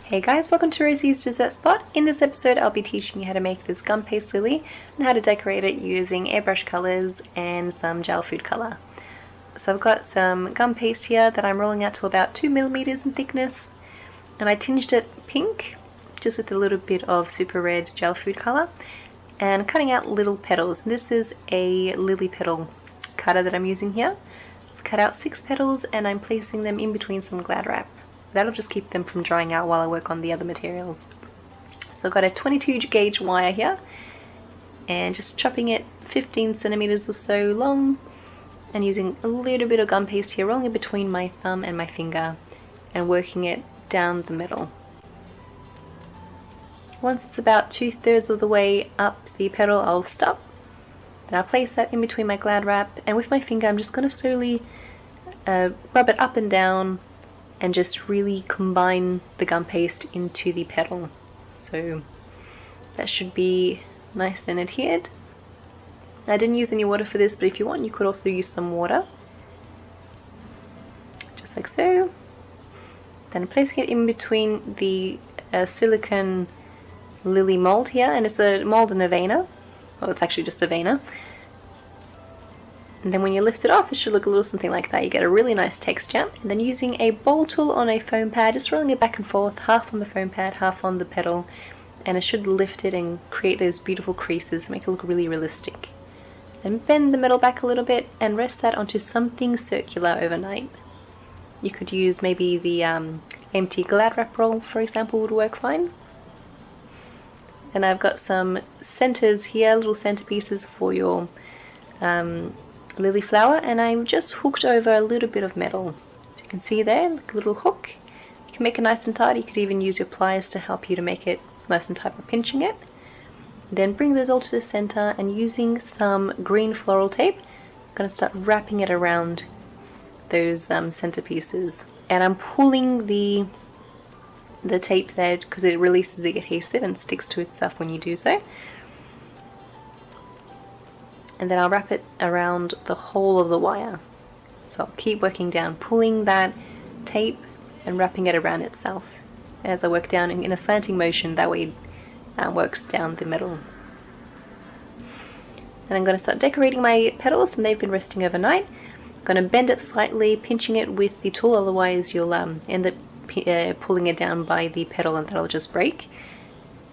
Hey guys, welcome to Rosie's Dessert Spot. In this episode I'll be teaching you how to make this Gumpaste lily and how to decorate it using airbrush colours and some gel food colour. So I've got some gum paste here that I'm rolling out to about 2mm in thickness, and I tinged it pink just with a little bit of super red gel food colour and cutting out little petals. This is a lily petal cutter that I'm using here. I've cut out 6 petals and I'm placing them in between some Glad wrap. That'll just keep them from drying out while I work on the other materials. So I've got a 22 gauge wire here and just chopping it 15 centimeters or so long and using a little bit of gum paste here, rolling it between my thumb and my finger and working it down the middle. Once it's about 2/3 of the way up the petal, I'll stop. Then I'll place that in between my Glad wrap, and with my finger I'm just going to slowly rub it up and down and just really combine the gum paste into the petal. So that should be nice and adhered. I didn't use any water for this, but if you want you could also use some water. Just like so. Then placing it in between the silicone lily mold here, and it's a mold and a veiner. Well, it's actually just a veiner. And then when you lift it off, it should look a little something like that. You get a really nice texture. And then using a bowl tool on a foam pad, just rolling it back and forth, half on the foam pad, half on the petal, and it should lift it and create those beautiful creases, make it look really realistic. Then bend the metal back a little bit and rest that onto something circular overnight. You could use maybe the empty Glad wrap roll, for example, would work fine. And I've got some centers here, little centerpieces for your lily flower, and I'm just hooked over a little bit of metal. So you can see there, like a little hook. You can make it nice and tight. You could even use your pliers to help you to make it nice and tight by pinching it. Then bring those all to the center, and using some green floral tape, I'm going to start wrapping it around those centerpieces. And I'm pulling the tape there because it releases the adhesive and sticks to itself when you do so. And then I'll wrap it around the whole of the wire. So I'll keep working down, pulling that tape and wrapping it around itself as I work down in a slanting motion. That way it works down the middle. And I'm going to start decorating my petals, and they've been resting overnight. I'm going to bend it slightly, pinching it with the tool, otherwise you'll end up pulling it down by the petal and that'll just break.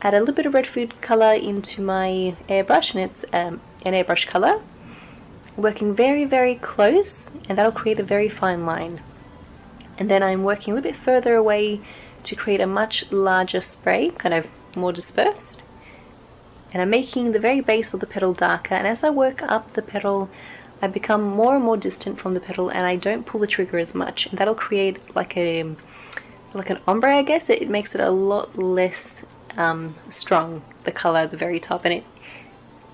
Add a little bit of red food colour into my airbrush, and it's an airbrush colour. Working very, very close, and that'll create a very fine line. And then I'm working a little bit further away to create a much larger spray, kind of more dispersed. And I'm making the very base of the petal darker, and as I work up the petal I become more and more distant from the petal, and I don't pull the trigger as much, and that'll create like an ombre, I guess. It makes it a lot less strong, the colour at the very top, and it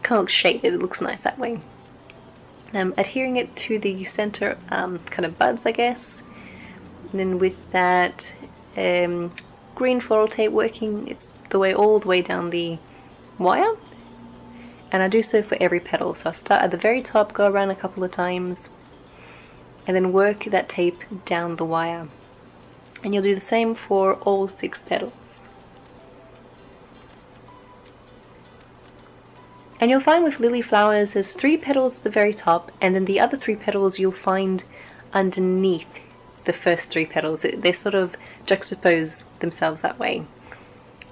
kind of looks shaded. It looks nice that way. I'm adhering it to the center kind of buds, I guess. And then with that green floral tape, working its the way all the way down the wire. And I do so for every petal. So I start at the very top, go around a couple of times, and then work that tape down the wire. And you'll do the same for all 6 petals. And you'll find with lily flowers there's 3 petals at the very top, and then the other 3 petals you'll find underneath the first 3 petals. They sort of juxtapose themselves that way.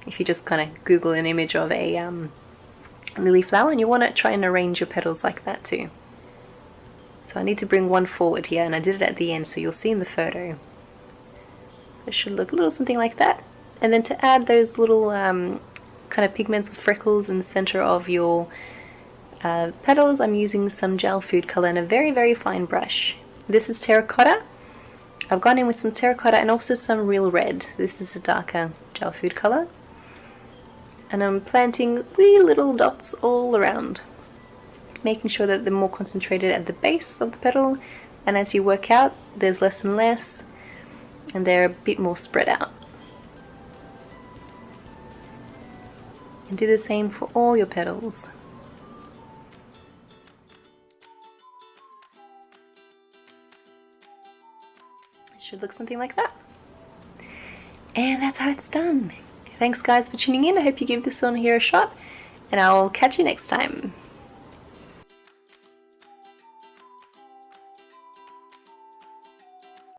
If you just kind of Google an image of a lily flower, and you want to try and arrange your petals like that too. So I need to bring one forward here, and I did it at the end, so you'll see in the photo. It should look a little something like that. And then to add those little kind of pigments or freckles in the center of your petals, I'm using some gel food color and a very, very fine brush. This is Terracotta. I've gone in with some terracotta and also some real red. So this is a darker gel food color. And I'm planting wee little dots all around, making sure that they're more concentrated at the base of the petal, and as you work out there's less and less, and they're a bit more spread out. And do the same for all your petals. It should look something like that. And that's how it's done. Thanks guys for tuning in. I hope you give this one here a shot, and I'll catch you next time.